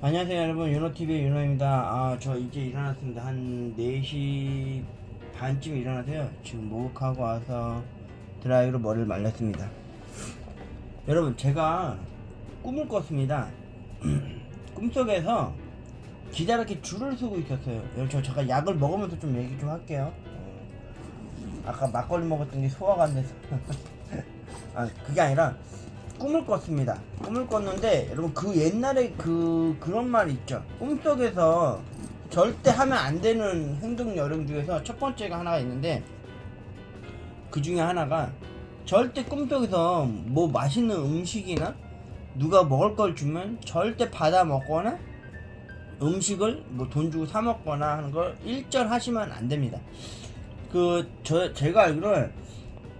안녕하세요 여러분, 윤호TV의 윤호입니다. 저 이제 일어났습니다. 한 4시 반쯤 일어나서요, 지금 목욕하고 와서 드라이로 머리를 말렸습니다. 여러분, 제가 꿈을 꿨습니다. 꿈속에서 기다랗게 줄을 서고 있었어요. 여러분, 저 잠깐 약을 먹으면서 좀 얘기 좀 할게요. 아까 막걸리 먹었던 게 소화가 안 돼서 그게 아니라 꿈을 꿨습니다. 꿈을 꿨는데 여러분, 그 옛날에 그런 말 있죠. 꿈속에서 절대 하면 안 되는 행동 요령 중에서 첫 번째가 하나가 있는데, 그 중에 하나가 절대 꿈속에서 뭐 맛있는 음식이나 누가 먹을 걸 주면 절대 받아 먹거나 음식을 뭐 돈 주고 사 먹거나 하는 걸 일절 하시면 안 됩니다. 제가 알기로는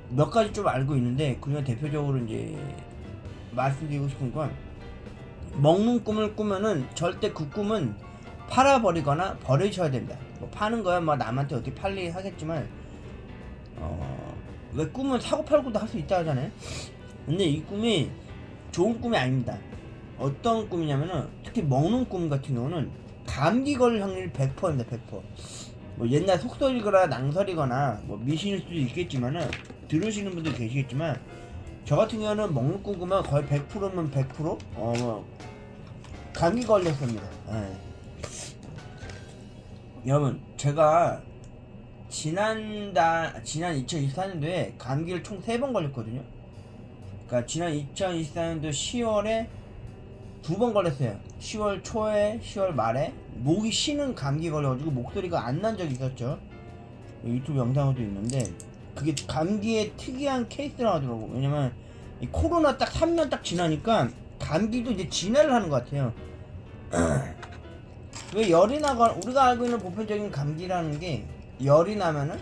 몇 가지 좀 알고 있는데, 그중에 대표적으로 이제 말씀드리고 싶은 건, 먹는 꿈을 꾸면은 절대 그 꿈은 팔아버리거나 버리셔야 됩니다. 뭐 파는 거야 뭐 남한테 어떻게 팔리 하겠지만, 왜 꿈은 사고 팔고도 할 수 있다 하잖아요. 근데 이 꿈이 좋은 꿈이 아닙니다. 어떤 꿈이냐면은, 특히 먹는 꿈 같은 경우는 감기 걸릴 확률이 100%입니다. 100%. 뭐 옛날 속설이거나 낭설이거나 뭐 미신일 수도 있겠지만은, 들으시는 분들 계시겠지만, 저 같은 경우는 먹는 꿈 꾸면 거의 100%면 100% 감기 걸렸습니다. 예. 여러분, 제가 지난 2024년도에 감기를 총 3번 걸렸거든요. 그러니까 지난 2024년도 10월에 2번 걸렸어요. 10월 초에 10월 말에 목이 쉬는 감기 걸려가지고 목소리가 안 난 적이 있었죠. 유튜브 영상도 있는데, 그게 감기의 특이한 케이스라고 하더라고. 왜냐면 이 코로나 딱 3년 딱 지나니까 감기도 이제 진화를 하는 것 같아요. 왜 열이 나거나, 우리가 알고 있는 보편적인 감기라는 게 열이 나면은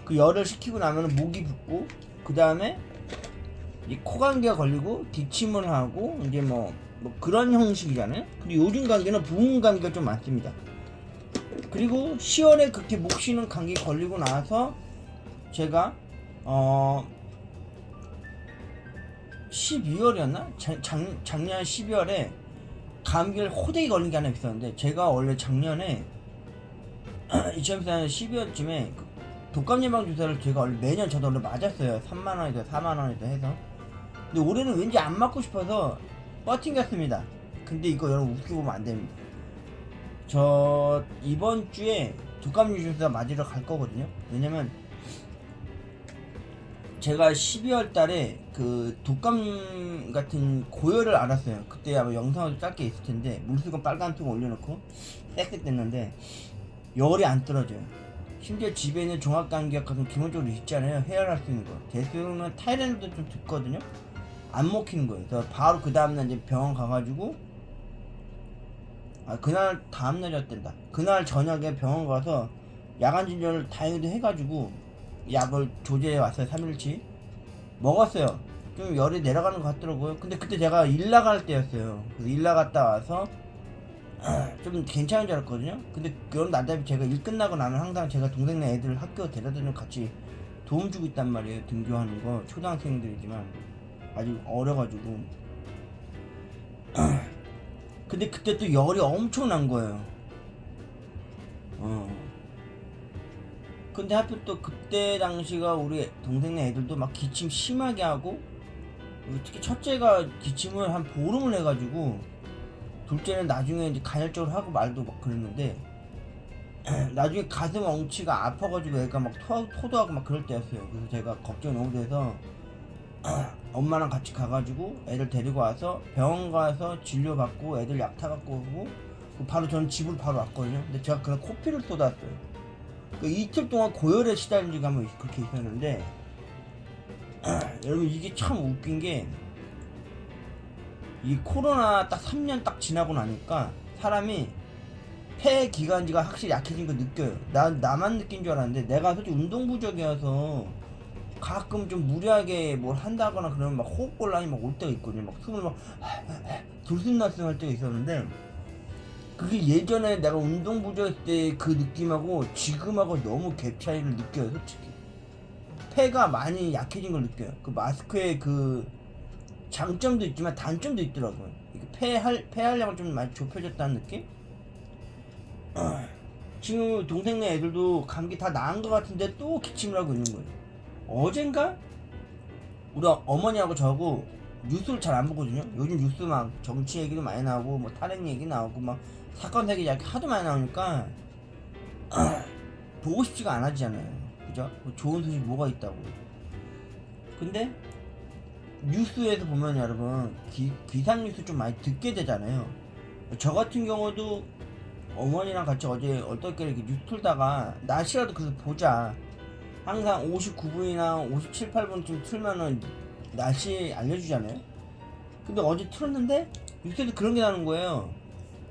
그 열을 식히고 나면은 목이 붓고, 그 다음에 이 코감기가 걸리고 기침을 하고 이제 뭐 그런 형식이잖아요. 근데 요즘 감기는 부은 감기가 좀 많습니다. 그리고 10월에 그렇게 목 쉬는 감기 걸리고 나서 제가 12월이었나? 작년 12월에 감기를 호되게 걸린 게 하나 있었는데, 제가 원래 작년에 2014년 12월쯤에 독감 예방 주사를 제가 원래 매년 저도 원래 맞았어요. 3만원이다 4만원이다 해서. 근데 올해는 왠지 안 맞고 싶어서 버팅겼습니다. 근데 이거 여러분 웃기고 보면 안 됩니다. 저 이번 주에 독감 주사 맞으러 갈 거거든요. 왜냐면 제가 12월 달에 그 독감 같은 고열을 알았어요. 그때 아마 영상도 짧게 있을 텐데, 물수건 빨간 통 올려놓고 땡땡 됐는데 열이 안 떨어져요. 심지어 집에 있는 종합감기약 같은 기본적으로 있잖아요. 해열할 수 있는 거. 대수는 타이레놀도 좀 듣거든요. 안 먹히는 거예요. 그래서 바로 그 다음날 이제 병원 가가지고, 그날 다음날이었댄다. 그날 저녁에 병원 가서 야간 진료를 다행히도 해가지고 약을 조제해 왔어요. 3일치 먹었어요. 좀 열이 내려가는 것 같더라고요. 근데 그때 제가 일 나갈 때였어요. 그래서 일 나갔다 와서 좀 괜찮은 줄 알았거든요. 근데 그런 날짜에 제가 일 끝나고 나면 항상 제가 동생네 애들 학교 데려다주는 같이 도움 주고 있단 말이에요. 등교하는 거. 초등학생들이지만 아직 어려가지고. 근데 그때 또 열이 엄청난 거예요. 근데 하필 또 그때 당시가 우리 동생네 애들도 막 기침 심하게 하고, 특히 첫째가 기침을 한 보름을 해가지고, 둘째는 나중에 이제 간헐적으로 하고 말도 막 그랬는데, 나중에 가슴 엉치가 아파가지고 애가 막 토도 하고 막 그럴 때였어요. 그래서 제가 걱정이 너무 돼서 엄마랑 같이 가가지고 애들 데리고 와서 병원 가서 진료받고 애들 약 타갖고 오고, 바로 저는 집으로 바로 왔거든요. 근데 제가 그날 코피를 쏟았어요. 그 이틀 동안 고열에 시달린 적이 한번 그렇게 있었는데, 여러분 이게 참 웃긴 게, 이 코로나 딱 3년 딱 지나고 나니까 사람이 폐 기관지가 확실히 약해진 거 느껴요. 나만 느낀 줄 알았는데, 내가 솔직히 운동 부족이어서 가끔 좀 무리하게 뭘 한다거나 그러면 막 호흡곤란이 막 올 때가 있거든요. 막 숨을 막 들숨날숨 할 때가 있었는데, 그게 예전에 내가 운동 부족했을 때 그 느낌하고 지금하고 너무 갭 차이를 느껴요. 솔직히 폐가 많이 약해진 걸 느껴요. 그 마스크에 그 장점도 있지만 단점도 있더라고요. 이게 폐활량을 좀 많이 좁혀졌다는 느낌? 지금 동생네 애들도 감기 다 나은 것 같은데 또 기침을 하고 있는 거예요. 어젠가 우리 어머니하고 저하고 뉴스를 잘 안 보거든요. 요즘 뉴스 막 정치 얘기도 많이 나오고 뭐 탈핵 얘기 나오고 막 사건 세계 이야기 하도 많이 나오니까 보고 싶지가 않아지잖아요. 그죠? 뭐 좋은 소식 뭐가 있다고. 근데 뉴스에서 보면 여러분 기상 뉴스 좀 많이 듣게 되잖아요. 저 같은 경우도 어머니랑 같이 어제 어떻게 이렇게 뉴스 틀다가 날씨라도 그래서 보자. 항상 59분이나 57, 8분쯤 틀면은 날씨 알려주잖아요. 근데 어제 틀었는데 뉴스에도 그런 게 나오는 거예요.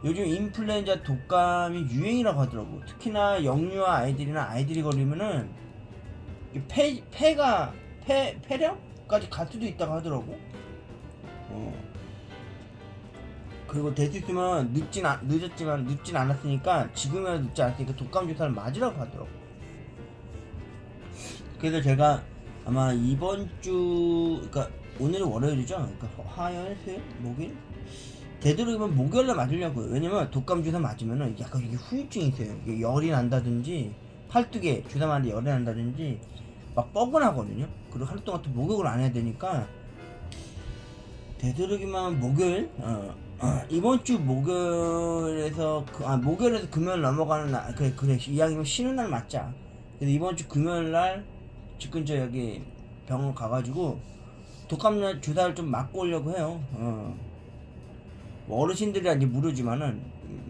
요즘 인플루엔자 독감이 유행이라고 하더라고. 특히나 영유아 아이들이나 아이들이 걸리면은 폐렴까지 갈 수도 있다고 하더라고. 그리고 될 수 있으면 늦진 않았으니까 지금이라도 늦지 않았으니까 독감 주사를 맞으라고 하더라고. 그래서 제가 아마 이번 주, 그러니까 오늘은 월요일이죠. 그러니까 화요일, 수요일, 목요일 되도록이면 목요일날 맞으려고요. 왜냐면 독감 주사 맞으면은 약간 이게 후유증이 있어요. 이게 열이 난다든지 팔뚝에 주사 맞는데 열이 난다든지 막 뻐근하거든요. 그리고 하루 동안 또 목욕을 안 해야 되니까 되도록이면 목요일, 이번 주 목요일에서 목요일에서 금요일 넘어가는 날, 그래 이왕이면 쉬는 날 맞자. 그래서 이번 주 금요일 날 집 근처 여기 병원 가가지고 독감 주사를 좀 맞고 오려고 해요. 뭐 어르신들이라 이제 무료지만은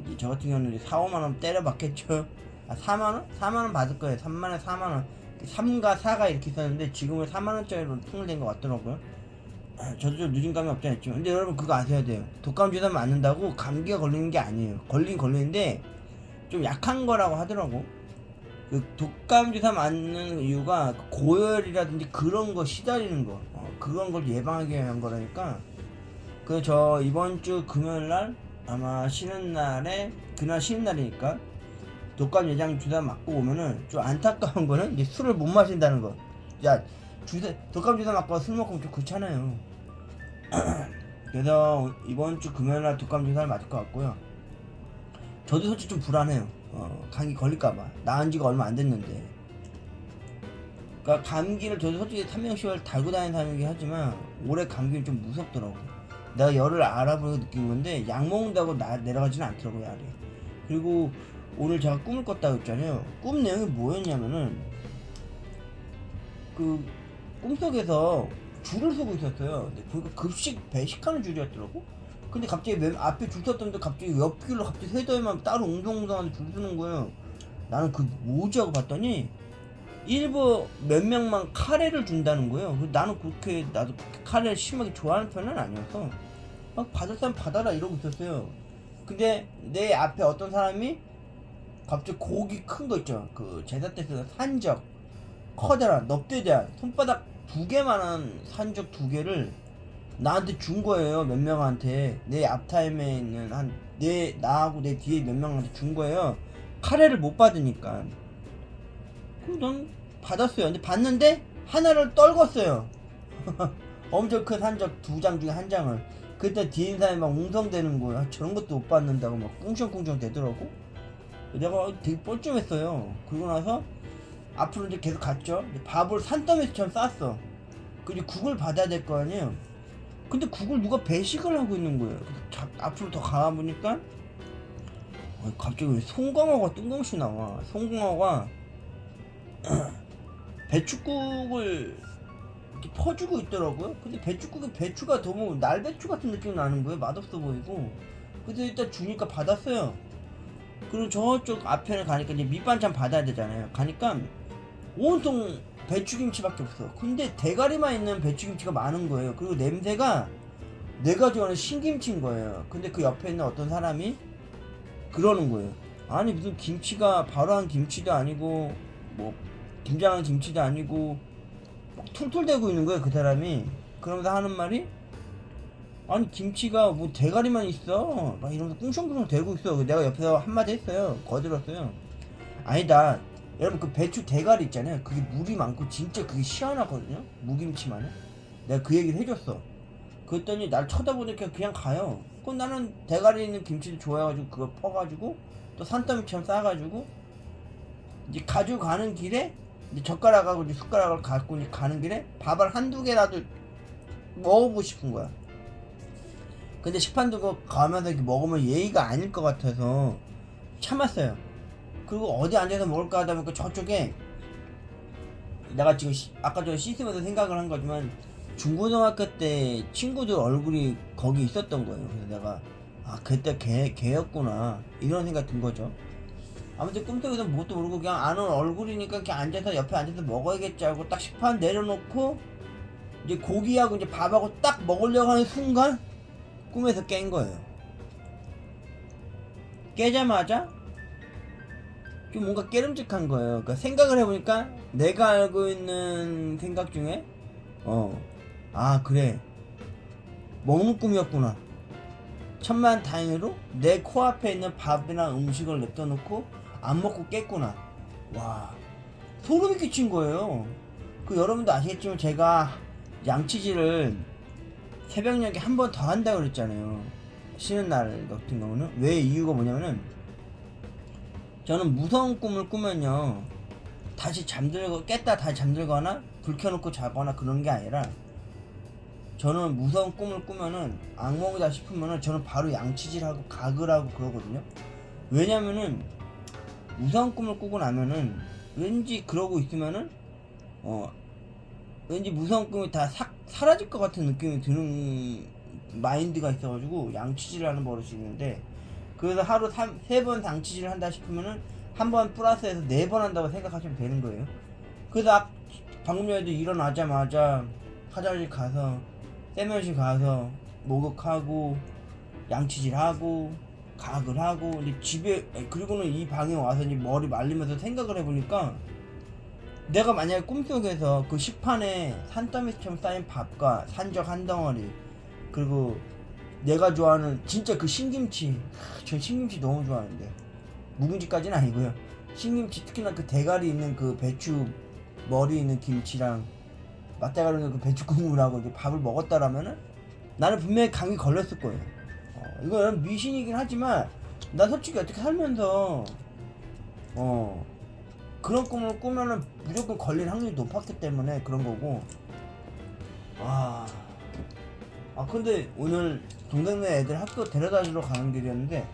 이제 저 같은 경우는 4, 5만 원 때려 받겠죠. 4만 원? 4만 원 받을 거예요. 3만 원, 4만 원. 3과 4가 이렇게 있었는데 지금은 4만 원짜리로 통일된 것 같더라고요. 저도 좀 늦은 감이 없지 않았지만, 근데 여러분 그거 아셔야 돼요. 독감 주사 맞는다고 감기가 걸리는 게 아니에요. 걸리는데 좀 약한 거라고 하더라고. 그 독감 주사 맞는 이유가 고열이라든지 그런 거 시달리는 거, 그런 걸 예방하기 위한 거라니까. 그 저 이번 주 금요일 날 아마 쉬는 날에, 그날 쉬는 날이니까 독감 예방 주사 맞고 오면은 좀 안타까운 거는 이제 술을 못 마신다는 거. 야, 독감 주사 맞고 술 먹으면 좀 그렇잖아요. 그래서 이번 주 금요일 날 독감 주사를 맞을 것 같고요. 저도 솔직히 좀 불안해요. 감기 걸릴까봐. 나은 지가 얼마 안 됐는데. 그러니까 감기를 저도 솔직히 3명씩을 달고 다니는 사람이긴 하지만 올해 감기는 좀 무섭더라고. 내가 열을 알아보고 느낀 건데 약 먹는다고 내려가지는 않더라고요, 알이. 그리고 오늘 제가 꿈을 꿨다고 했잖아요. 꿈 내용이 뭐였냐면은 그 꿈속에서 줄을 서고 있었어요. 근데 보니까 급식 배식하는 줄이었더라고. 근데 갑자기 맨 앞에 줄 섰던데 갑자기 옆길로 갑자기 세더에만 따로 웅성웅성한테 줄 서는 거예요. 나는 그 뭐지 하고 봤더니 일부 몇 명만 카레를 준다는 거예요. 나는 그렇게 나도 카레를 심하게 좋아하는 편은 아니어서 막 받을 사람 받아라 이러고 있었어요. 근데 내 앞에 어떤 사람이 갑자기 고기 큰 거 있죠. 그 제사 때 쓰는 산적 커다란 넙대대한 손바닥 2개만한 산적 2개를 나한테 준 거예요. 몇 명한테. 내 앞타임에 있는 나하고 내 뒤에 몇 명한테 준 거예요. 카레를 못 받으니까. 그럼 난 받았어요. 근데 받는데 하나를 떨궜어요. 엄청 큰 산적 2장 중에 1장을. 그때 뒤에 있는 사람이 막 웅성대는 거야. 저런 것도 못 받는다고 막 꿍시렁꿍시렁 대더라고. 내가 되게 뻘쭘했어요. 그러고 나서 앞으로 이제 계속 갔죠. 밥을 산더미처럼 쌌어. 그리고 국을 받아야 될 거 아니에요. 근데 국을 누가 배식을 하고 있는 거예요. 앞으로 더 가보니까 갑자기 왜 송강호가 뜬금없이 나와. 송강호가 배춧국을 이렇게 퍼주고 있더라고요. 근데 배춧국에 배추가 너무 날배추 같은 느낌이 나는 거예요. 맛없어 보이고. 그래서 일단 주니까 받았어요. 그리고 저쪽 앞에는 가니까 이제 밑반찬 받아야 되잖아요. 가니까 온통 배추김치밖에 없어. 근데 대가리만 있는 배추김치가 많은 거예요. 그리고 냄새가 내가 좋아하는 신김치인 거예요. 근데 그 옆에 있는 어떤 사람이 그러는 거예요. 아니 무슨 김치가 바로 한 김치도 아니고 뭐 김장한 김치도 아니고 막 툴툴대고 있는 거예요. 그 사람이. 그러면서 하는 말이 아니 김치가 뭐 대가리만 있어 막 이러면서 꿍시렁꿍시렁 대고 있어. 내가 옆에서 한마디 했어요. 거들었어요. 아니다. 여러분 그 배추 대가리 있잖아요. 그게 물이 많고 진짜 그게 시원하거든요. 무김치만은. 내가 그 얘기를 해줬어. 그랬더니 날 쳐다보니까 그냥 가요. 그럼 나는 대가리 있는 김치를 좋아해가지고 그걸 퍼가지고 또 산더미처럼 싸가지고 이제 가지고 가는 길에 이제 젓가락하고 이제 숟가락을 갖고 이제 가는 길에 밥을 한두 개라도 먹어보고 싶은 거야. 근데 식판 두고 가면서 이렇게 먹으면 예의가 아닐 것 같아서 참았어요. 그리고 어디 앉아서 먹을까 하다 보니까 저쪽에 내가 지금 아까 전에 씻으면서 생각을 한 거지만 중고등학교 때 친구들 얼굴이 거기 있었던 거예요. 그래서 내가 아 그때 걔였구나 이런 생각 든 거죠. 아무튼 꿈속에서 뭣도 모르고 그냥 아는 얼굴이니까 이렇게 앉아서 옆에 앉아서 먹어야겠지 하고 딱 식판 내려놓고 이제 고기하고 이제 밥하고 딱 먹으려고 하는 순간 꿈에서 깬 거예요. 깨자마자 좀 뭔가 깨름직한 거예요. 그러니까 생각을 해보니까 내가 알고 있는 생각 중에 아 그래 먹는 꿈이었구나. 천만 다행으로 내 코앞에 있는 밥이나 음식을 냅둬놓고 안 먹고 깼구나. 와 소름이 끼친 거예요. 그 여러분도 아시겠지만 제가 양치질을 새벽녘에 한 번 더 한다고 그랬잖아요. 쉬는 날 같은 경우는. 왜 이유가 뭐냐면은 저는 무서운 꿈을 꾸면요 다시 잠들고 깼다 다시 잠들거나 불 켜놓고 자거나 그런 게 아니라 저는 무서운 꿈을 꾸면은 악몽이다 싶으면은 저는 바로 양치질하고 가글 하고 그러거든요. 왜냐면은 무서운 꿈을 꾸고 나면은 왠지 그러고 있으면은 왠지 무서운 꿈이 다 사라질 것 같은 느낌이 드는 마인드가 있어가지고 양치질을 하는 버릇이 있는데, 그래서 하루 3번 양치질을 한다 싶으면은 한 번 플러스해서 4번 한다고 생각하시면 되는 거예요. 그래서 방금 전에도 일어나자마자 화장실 가서 세면실 가서 목욕하고 양치질하고 가글하고 근데 집에 그리고는 이 방에 와서 이제 머리 말리면서 생각을 해보니까 내가 만약에 꿈속에서 그 식판에 산더미처럼 쌓인 밥과 산적 한 덩어리 그리고 내가 좋아하는 진짜 그 신김치, 전 신김치 너무 좋아하는데 묵은지까지는 아니고요. 신김치 특히나 그 대가리 있는 그 배추 머리 있는 김치랑 맞대가리 있는 그 배추 국물하고 이제 밥을 먹었다라면은 나는 분명히 감기 걸렸을 거예요. 이거 미신이긴 하지만 나 솔직히 어떻게 살면서 그런 꿈을 꾸면은 무조건 걸릴 확률이 높았기 때문에 그런 거고. 근데 오늘 동생네 애들 학교 데려다 주러 가는 길이었는데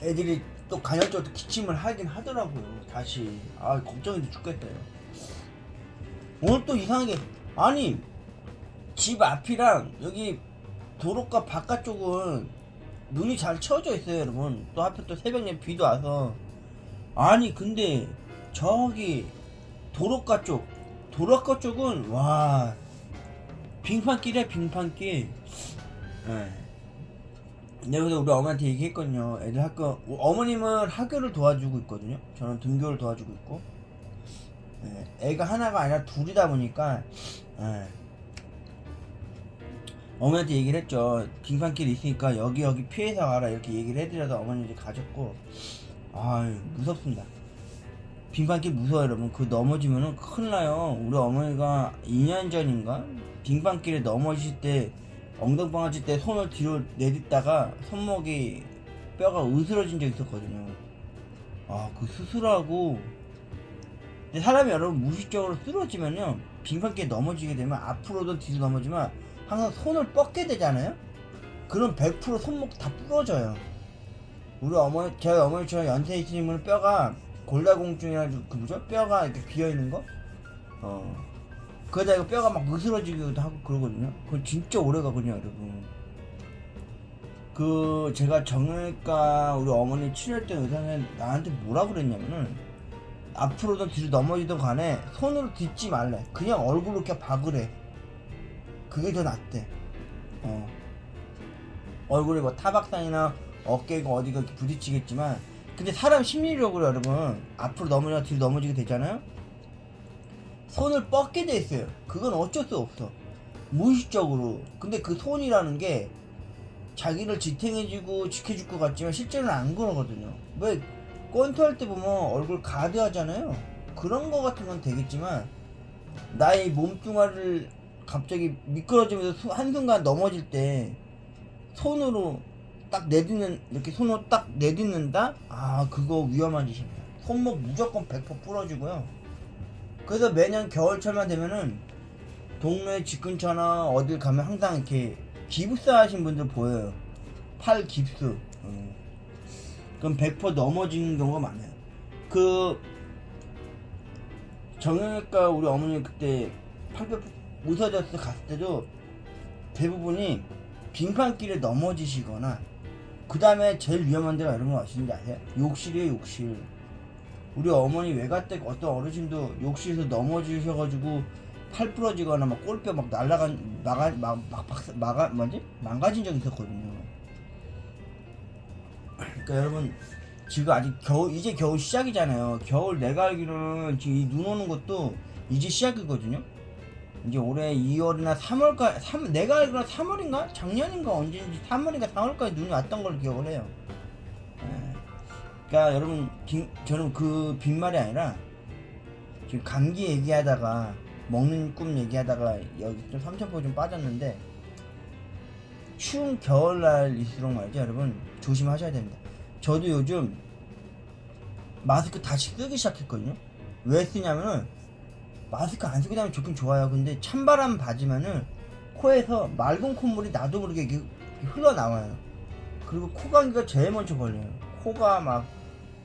애들이 또 간헐적으로 기침을 하긴 하더라고요. 다시 걱정이 죽겠어요. 오늘 또 이상하게 아니 집 앞이랑 여기 도로가 바깥쪽은 눈이 잘 채워져 있어요 여러분. 또 하필 또 새벽에 비도 와서 아니 근데 저기 도로가 쪽은 와 빙판길이야 빙판길. 내가 그래서 우리 어머니한테 얘기했거든요. 애들 학교 어머님은 학교를 도와주고 있거든요. 저는 등교를 도와주고 있고 애가 하나가 아니라 둘이다 보니까 어머니한테 얘기를 했죠. 빙판길이 있으니까 여기 피해서 가라 이렇게 얘기를 해드려서 어머니 이제 가셨고. 무섭습니다. 빙판길 무서워요 여러분. 그 넘어지면은 큰일 나요. 우리 어머니가 2년 전인가 빙판길에 넘어지실 때 엉덩방아질 때 손을 뒤로 내딛다가 손목이 뼈가 으스러진 적 있었거든요. 그 수술하고 근데 사람이 여러분 무의식적으로 쓰러지면요 빙판길에 넘어지게 되면 앞으로도 뒤로 넘어지면 항상 손을 뻗게 되잖아요. 그럼 100% 손목 다 부러져요. 우리 어머니, 저희 어머니처럼 연세 있으신 분은 뼈가 골다공증이라고 그 뭐죠? 뼈가 이렇게 비어있는 거? 그러다 이거 뼈가 막 으스러지기도 하고 그러거든요. 그건 진짜 오래 가거든요 여러분. 제가 정형외과 우리 어머니 치료할 때 의사는 나한테 뭐라 그랬냐면은 앞으로든 뒤로 넘어지든 간에 손으로 딛지 말래. 그냥 얼굴로 이렇게 박으래. 그게 더 낫대. 얼굴에 뭐 타박상이나 어깨가 어디가 이렇게 부딪히겠지만 근데 사람 심리력으로 여러분 앞으로 넘어지거나 뒤로 넘어지게 되잖아요. 손을 뻗게 돼 있어요. 그건 어쩔 수 없어. 무의식적으로. 근데 그 손이라는 게 자기를 지탱해주고 지켜줄 것 같지만 실제로는 안 그러거든요. 왜 권투할 때 보면 얼굴 가드 하잖아요. 그런 거 같은 건 되겠지만 나의 몸뚱아리를 갑자기 미끄러지면서 한순간 넘어질 때 손으로 딱 내딛는, 이렇게 손으로 딱 내딛는다? 아, 그거 위험한 짓입니다. 손목 무조건 100% 부러지고요. 그래서 매년 겨울철만 되면은 동네 집 근처나 어딜 가면 항상 이렇게 기부스 하신 분들 보여요. 팔 깁스. 그럼 100% 넘어지는 경우가 많아요. 그 정형외과 우리 어머니 그때 팔뼈 부서졌을 때 갔을 때도 대부분이 빙판길에 넘어지시거나, 그 다음에 제일 위험한 데가 여러분 아시는지 아세요? 욕실이에요, 욕실. 우리 어머니 외가 때 어떤 어르신도 욕실에서 넘어지셔가지고 팔 부러지거나 막 골뼈 막 날라간 망가진 적이 있었거든요. 그러니까 여러분 지금 아직 이제 겨울 시작이잖아요. 겨울 내가 알기로는 지금 이 눈 오는 것도 이제 시작이거든요. 이제 올해 2월이나 3월까지, 내가 알기로는 3월인가? 작년인가 언제인지 3월인가 4월까지 눈이 왔던 걸로 기억을 해요. 그러니까 여러분 저는 그 빈말이 아니라 지금 감기 얘기하다가 먹는 꿈 얘기하다가 여기 좀 삼천포 좀 빠졌는데, 추운 겨울날일수록 말이죠 여러분 조심하셔야 됩니다. 저도 요즘 마스크 다시 쓰기 시작했거든요. 왜 쓰냐면은 마스크 안 쓰고 다니면 좋긴 좋아요. 근데 찬바람 맞으면은 코에서 맑은 콧물이 나도 모르게 이렇게 흘러나와요. 그리고 코감기가 제일 먼저 걸려요.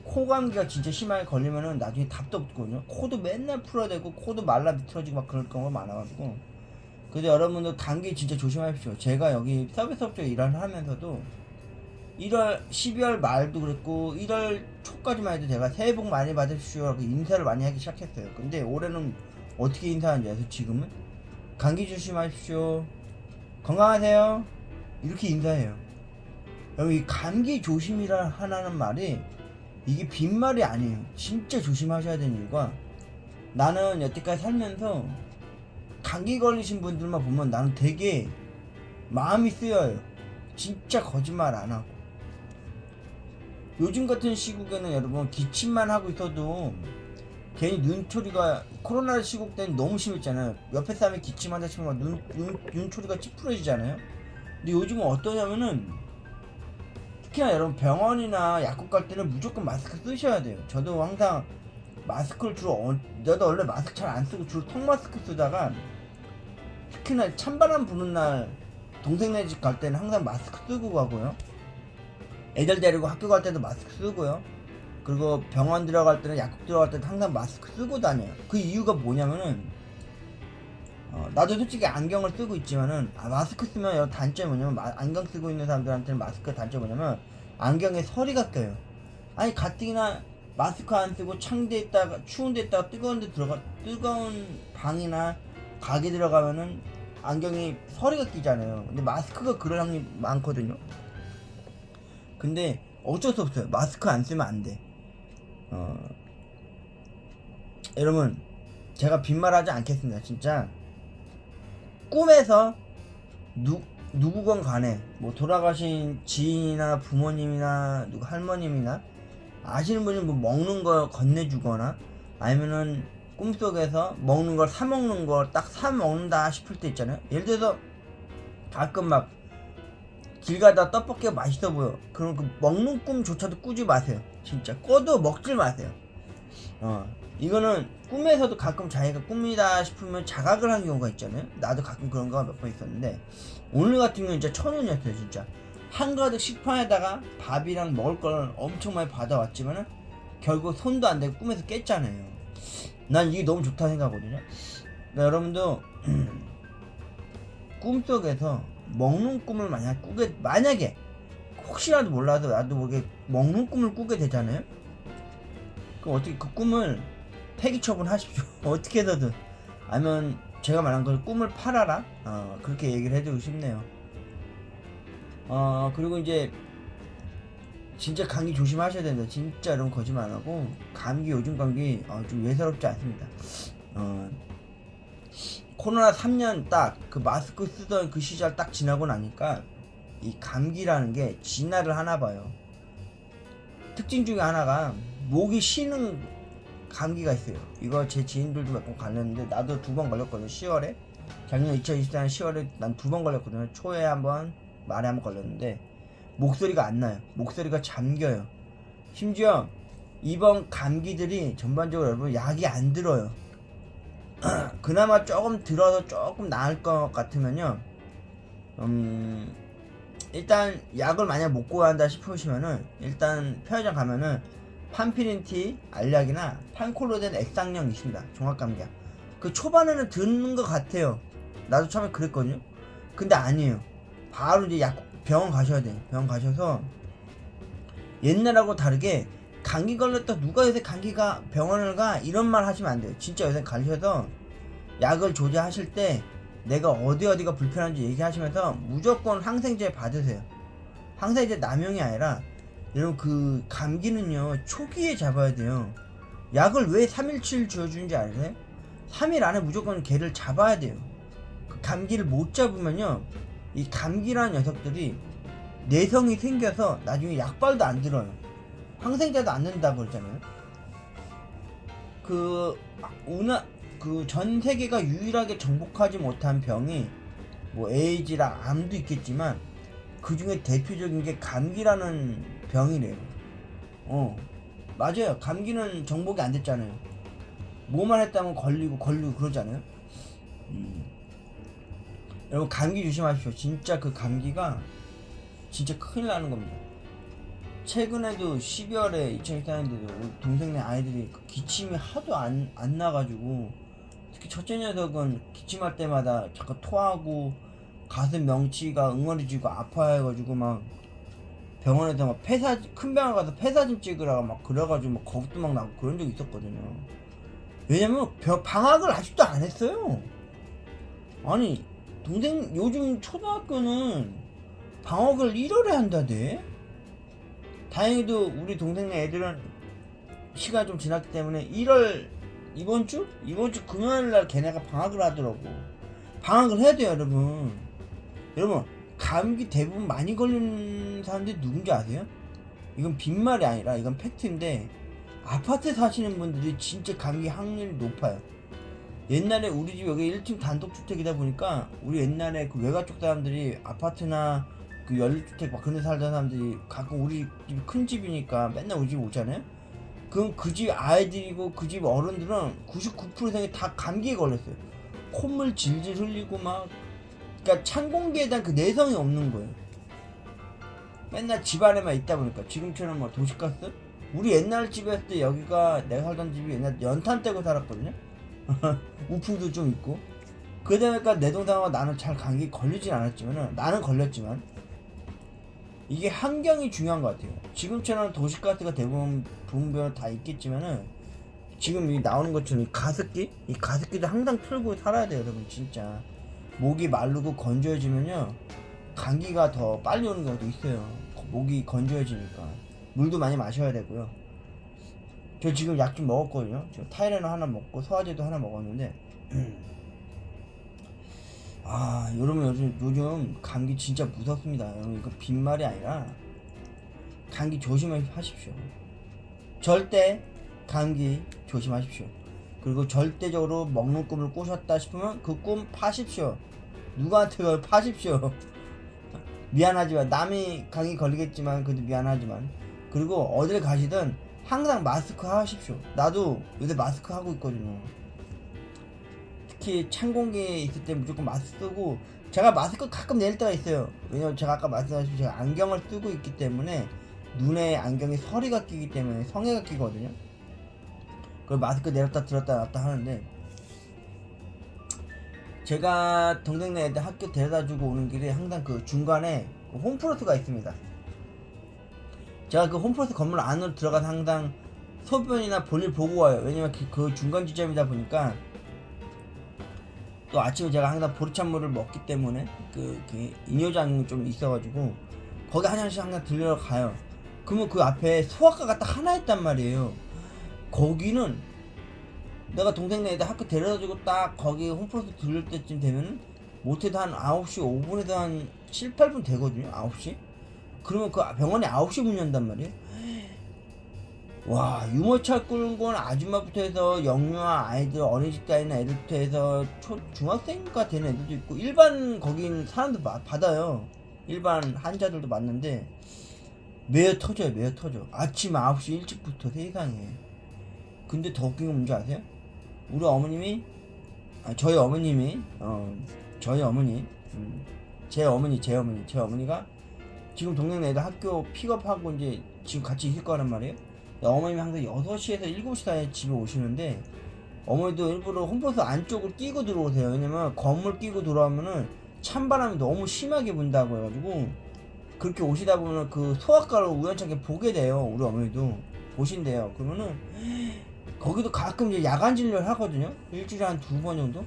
코감기가 진짜 심하게 걸리면은 나중에 답도 없거든요. 코도 맨날 풀어야 되고 코도 말라 비틀어지고 막 그럴 경우가 많아가지고. 근데 여러분들 감기 진짜 조심하십시오. 제가 여기 서비스업체 일을 하면서도 12월 말도 그랬고 1월 초까지만 해도 제가 새해 복 많이 받으십시오 라고 인사를 많이 하기 시작했어요. 근데 올해는 어떻게 인사하는지 아세요? 지금은 감기 조심하십시오, 건강하세요, 이렇게 인사해요. 여러분 이 감기 조심이라 하는 말이 이게 빈말이 아니에요. 진짜 조심하셔야 되는 이유가, 나는 여태까지 살면서 감기 걸리신 분들만 보면 나는 되게 마음이 쓰여요. 진짜 거짓말 안 하고. 요즘 같은 시국에는 여러분 기침만 하고 있어도 괜히 눈초리가, 코로나 시국 때는 너무 심했잖아요. 옆에 사람이 기침한다 싶으면 눈초리가 찌푸러지잖아요. 근데 요즘은 어떠냐면은 특히나 여러분 병원이나 약국 갈 때는 무조건 마스크 쓰셔야 돼요. 저도 항상 마스크를 나도 원래 마스크 잘 안 쓰고 주로 턱 마스크 쓰다가, 특히나 찬바람 부는 날 동생네 집 갈 때는 항상 마스크 쓰고 가고요. 애들 데리고 학교 갈 때도 마스크 쓰고요. 그리고 병원 들어갈 때는, 약국 들어갈 때도 항상 마스크 쓰고 다녀요. 그 이유가 뭐냐면은 나도 솔직히 안경을 쓰고 있지만은 마스크 쓰면 여러 단점이 뭐냐면, 안경 쓰고 있는 사람들한테는 마스크 단점이 뭐냐면 안경에 서리가 껴요. 아니 가뜩이나 마스크 안 쓰고 창대에 있다가 추운 데 있다가 뜨거운 방이나 가게 들어가면은 안경이 서리가 끼잖아요. 근데 마스크가 그럴 확률이 많거든요. 근데 어쩔 수 없어요. 마스크 안 쓰면 안 돼. 여러분 제가 빈말하지 않겠습니다. 진짜 꿈에서 누구건 간에 뭐 돌아가신 지인이나 부모님이나 누구 할머님이나 아시는 분이 뭐 먹는 걸 건네주거나, 아니면은 꿈속에서 먹는 걸 사 먹는 걸 딱 사 먹는다 싶을 때 있잖아요. 예를 들어서 가끔 막 길 가다 떡볶이가 맛있어 보여. 그럼 그 먹는 꿈조차도 꾸지 마세요. 진짜 꿔도 먹질 마세요. 이거는 꿈에서도 가끔 자기가 꿈이다 싶으면 자각을 한 경우가 있잖아요. 나도 가끔 그런 거가 몇 번 있었는데, 오늘 같은 경우는 진짜 천운이었어요. 진짜 한가득 식판에다가 밥이랑 먹을 걸 엄청 많이 받아왔지만은 결국 손도 안 대고 꿈에서 깼잖아요. 난 이게 너무 좋다 생각하거든요. 그러니까 여러분도 꿈속에서 먹는 꿈을 만약에 혹시라도 몰라도 나도 모르게 먹는 꿈을 꾸게 되잖아요. 그럼 어떻게 그 꿈을 폐기 처분하십시오. 어떻게 해서든. 아니면 제가 말한 걸 꿈을 팔아라, 그렇게 얘기를 해주고 싶네요. 그리고 이제 진짜 감기 조심하셔야 된다. 진짜 여러분 거짓말 안 하고, 요즘 감기 좀 예사롭지 않습니다. 코로나 3년 딱 그 마스크 쓰던 그 시절 딱 지나고 나니까 이 감기라는 게 진화를 하나 봐요. 특징 중에 하나가 목이 쉬는 감기가 있어요. 이거 제 지인들도 몇 번 걸렸는데 나도 2번 걸렸거든요. 10월에 작년 2024년 10월에 난 2번 걸렸거든요. 초에 한번 말에 한번 걸렸는데 목소리가 안 나요. 목소리가 잠겨요. 심지어 이번 감기들이 전반적으로 여러분 약이 안 들어요. 그나마 조금 들어서 조금 나을 것 같으면요. 일단 약을 만약 못 구한다 싶으시면은 일단 편의점 가면은 판피린티 알약이나 판콜로 된 액상령 있습니다. 종합감기약. 그 초반에는 듣는 것 같아요. 나도 처음에 그랬거든요. 근데 아니에요. 바로 이제 약 병원 가셔야 돼요. 병원 가셔서 옛날하고 다르게 감기 걸렸다 누가 요새 감기가 병원을 가 이런 말 하시면 안 돼요. 진짜 요새 가셔서 약을 조제하실 때 내가 어디가 불편한지 얘기하시면서 무조건 항생제 받으세요. 항생제 남용이 아니라 여러분 그 감기는요 초기에 잡아야 돼요. 약을 왜 3일치를 지어주는지 아세요? 3일 안에 무조건 걔를 잡아야 돼요. 그 감기를 못 잡으면요 이 감기라는 녀석들이 내성이 생겨서 나중에 약발도 안 들어요. 항생제도 안 넣는다고 그러잖아요. 전 세계가 유일하게 정복하지 못한 병이 뭐 에이즈랑 암도 있겠지만 그 중에 대표적인 게 감기라는 병이래요. 맞아요. 감기는 정복이 안 됐잖아요. 뭐만 했다면 걸리고 그러잖아요. 여러분 감기 조심하십시오. 진짜 그 감기가 진짜 큰일 나는 겁니다. 최근에도 12월에 2024년도도 동생네 아이들이 기침이 하도 안 나가지고 특히 첫째 녀석은 기침할 때마다 자꾸 토하고 가슴 명치가 응어리지고 아파해가지고 막 병원에서 막 큰 병원 가서 폐사진 찍으라고 막 그래가지고 막 겁도 막 나고 그런 적이 있었거든요. 왜냐면 방학을 아직도 안 했어요. 아니 동생 요즘 초등학교는 방학을 1월에 한다대. 다행히도 우리 동생네 애들은 시간이 좀 지났기 때문에 1월 이번 주 금요일날 걔네가 방학을 하더라고. 방학을 해야 돼요 여러분 감기 대부분 많이 걸리는 사람들이 누군지 아세요? 이건 빈말이 아니라 이건 팩트인데 아파트 사시는 분들이 진짜 감기 확률이 높아요. 옛날에 우리 집 여기 1층 단독주택이다 보니까 우리 옛날에 그 외가 쪽 사람들이 아파트나 그 연립주택 막 그런 데 살던 사람들이 가끔 우리 집 큰 집이니까 맨날 우리 집 오잖아요. 그럼 그 집 아이들이고 그 집 어른들은 99% 이상이 다 감기에 걸렸어요. 콧물 질질 흘리고 막 그러니까 찬 공기에 대한 그 내성이 없는 거예요. 맨날 집 안에만 있다 보니까 지금처럼 뭐 도시가스? 우리 옛날 집이었을 때 여기가 내가 살던 집이 옛날 연탄 떼고 살았거든요. 우풍도 좀 있고 그러다 보니까 내 동생하고 나는 잘 감기 걸리진 않았지만 나는 걸렸지만 이게 환경이 중요한 것 같아요. 지금처럼 도시가스가 대부분 붕병 다 있겠지만은 지금 이 나오는 것처럼 이 가습기도 항상 틀고 살아야 돼요 여러분. 진짜 목이 마르고 건조해지면요 감기가 더 빨리 오는 경우도 있어요. 목이 건조해지니까 물도 많이 마셔야 되고요. 저 지금 약 좀 먹었거든요. 지금 타이레놀 하나 먹고 소화제도 하나 먹었는데 여러분 요즘 감기 진짜 무섭습니다. 여러분 이거 빈말이 아니라 감기 조심하십시오. 절대 감기 조심하십시오. 그리고 절대적으로 먹는 꿈을 꾸셨다 싶으면 그 꿈 파십시오. 누구한테 그걸 파십시오. 미안하지만 남이 감기 걸리겠지만 그래도 미안하지만 그리고 어딜 가시든 항상 마스크 하십시오. 나도 요새 마스크 하고 있거든요. 특히 찬 공기에 있을 때 무조건 마스크 쓰고 제가 마스크 가끔 내릴 때가 있어요. 왜냐면 제가 아까 말씀하신 제가 안경을 쓰고 있기 때문에 눈에 안경에 서리가 끼기 때문에 성에가 끼거든요. 그걸 마스크 내렸다 들었다 놨다 하는데 제가 동생네 애들 학교 데려다주고 오는 길에 항상 그 중간에 그 홈플러스가 있습니다. 제가 그 홈플러스 건물 안으로 들어가서 항상 소변이나 볼일 보고 와요. 왜냐면 그 중간 지점이다 보니까 또 아침에 제가 항상 보리찬물을 먹기 때문에 그 이뇨장이 좀 있어가지고 거기 화장실 항상 들려 가요. 그러면 그 앞에 소아과가 딱 하나 있단 말이에요. 거기는 내가 동생네 애들 학교 데려다주고 딱 거기 홈플러스 들릴 때쯤 되면 못해도 한 9시 5분에서 한 7, 8분 되거든요. 9시? 그러면 그 병원이 9시 문 연단 말이에요. 와, 유모차 끌고 온 아줌마부터 해서 영유아 아이들, 어린이집에 있는 애들부터 해서 중학생과 되는 애들도 있고, 일반 거긴 사람들 받아요. 일반 환자들도 맞는데 매어 터져요. 매어 터져. 아침 9시 일찍부터. 세상에. 근데 더 웃긴 건 뭔지 아세요? 우리 어머님이, 저희 어머님이, 저희 어머니, 제 어머니가 지금 동네 애들 학교 픽업하고 이제 지금 같이 있을 거란 말이에요. 어머님이 항상 6시에서 7시 사이에 집에 오시는데, 어머니도 일부러 홈버스 안쪽을 끼고 들어오세요. 왜냐면 건물 끼고 들어오면은 찬바람이 너무 심하게 분다고 해가지고, 그렇게 오시다 보면 그 소아과를 우연찮게 보게 돼요. 우리 어머니도 보신대요. 그러면은 거기도 가끔 이제 야간 진료를 하거든요. 일주일에 한 2번 정도.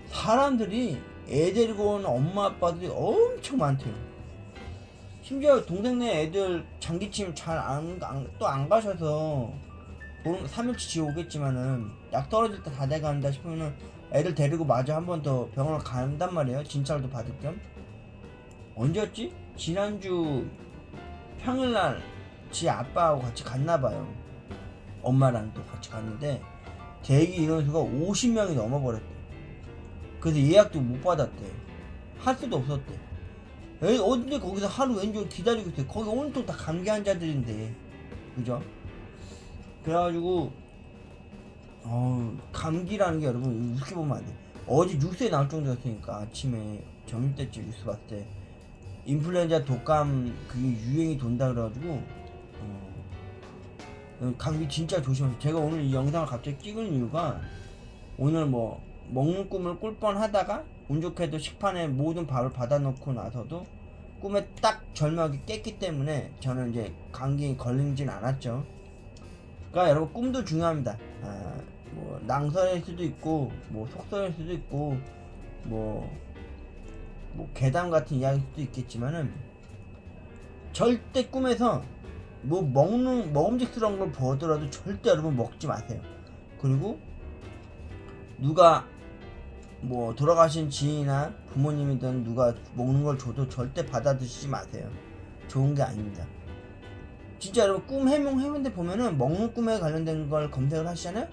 사람들이 애 데리고 온 엄마 아빠들이 엄청 많대요. 심지어 동생네 애들 장기침 잘 또 안 가셔서 3일치 지어 오겠지만은 약 떨어질 때 다 돼간다 싶으면은 애들 데리고 마저 한 번 더 병원을 간단 말이에요. 진찰도 받을 겸. 언제였지? 지난주 평일날 지 아빠하고 같이 갔나봐요. 엄마랑 또 같이 갔는데 대기 인원수가 50명이 넘어버렸대. 그래서 예약도 못 받았대. 할 수도 없었대. 어딘데 거기서 하루 왼쪽 기다리고 있어요. 거기 온통 다 감기 환자들인데, 그죠? 그래가지고 감기라는 게 여러분 이렇게 보면 안 돼. 어제 뉴스에 나올 정도였으니까 아침에 점심때쯤 뉴스 봤을 때 인플루엔자 독감 그게 유행이 돈다 그래가지고 감기 진짜 조심하세요. 제가 오늘 이 영상을 갑자기 찍은 이유가, 오늘 뭐 먹는 꿈을 꿀 뻔하다가 운 좋게도 식판에 모든 밥을 받아놓고 나서도 꿈에 딱 절묘하게 깼기 때문에 저는 이제 감기 걸리진 않았죠. 그러니까 여러분, 꿈도 중요합니다. 뭐 낭설일 수도 있고, 뭐 속설일 수도 있고, 뭐 괴담 같은 이야기일 수도 있겠지만은, 절대 꿈에서 뭐 먹음직스러운 걸 보더라도 절대 여러분 먹지 마세요. 그리고 누가 뭐 돌아가신 지인이나 부모님이든 누가 먹는 걸 줘도 절대 받아 드시지 마세요. 좋은 게 아닙니다. 진짜 여러분, 꿈 해몽해본데 보면은 먹는 꿈에 관련된 걸 검색을 하시잖아요.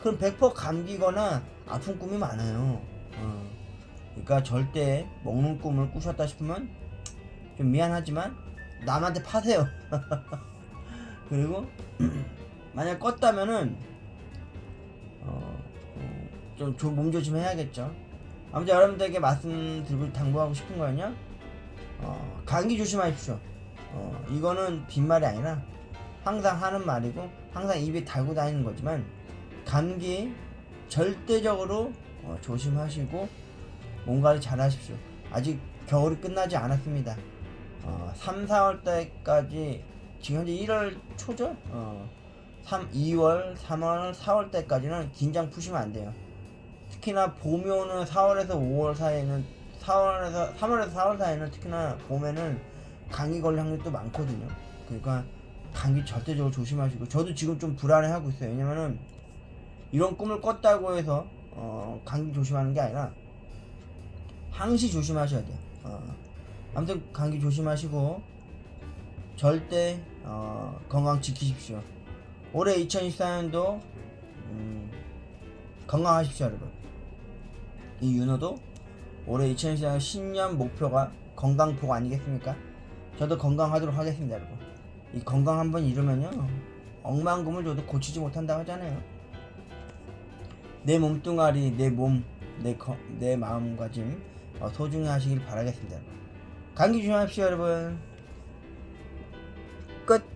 그럼 100% 감기거나 아픈 꿈이 많아요. 그러니까 절대 먹는 꿈을 꾸셨다 싶으면 좀 미안하지만 남한테 파세요. 그리고 만약 껐다면은 좀 몸조심 해야겠죠. 아무튼 여러분들에게 말씀드리고 당부하고 싶은 거는요, 감기 조심하십시오. 이거는 빈말이 아니라 항상 하는 말이고 항상 입에 달고 다니는 거지만, 감기 절대적으로 조심하시고 몸 관리 잘 하십시오. 아직 겨울이 끝나지 않았습니다. 3, 4월 때까지, 지금 현재 1월 초죠? 2월, 3월, 4월 때까지는 긴장 푸시면 안 돼요. 특히나 봄이 오는 4월에서 5월 사이에는, 3월에서 4월 사이에는 특히나 봄에는 감기 걸릴 확률도 많거든요. 그러니까 감기 절대적으로 조심하시고, 저도 지금 좀 불안해하고 있어요. 왜냐면은 이런 꿈을 꿨다고 해서 감기 조심하는 게 아니라 항시 조심하셔야 돼요. 아무튼 감기 조심하시고 절대 건강 지키십시오. 올해 2024년도 건강하십시오, 여러분. 이 윤호도 올해 2024년 신년 목표가 건강복 아니겠습니까? 저도 건강하도록 하겠습니다, 여러분. 이 건강 한번 잃으면요, 억만금을 줘도 고치지 못한다고 하잖아요. 내 몸뚱아리, 내 몸, 내 마음가짐 소중히 하시길 바라겠습니다, 여러분. 감기 조심하십시오, 여러분. 끝.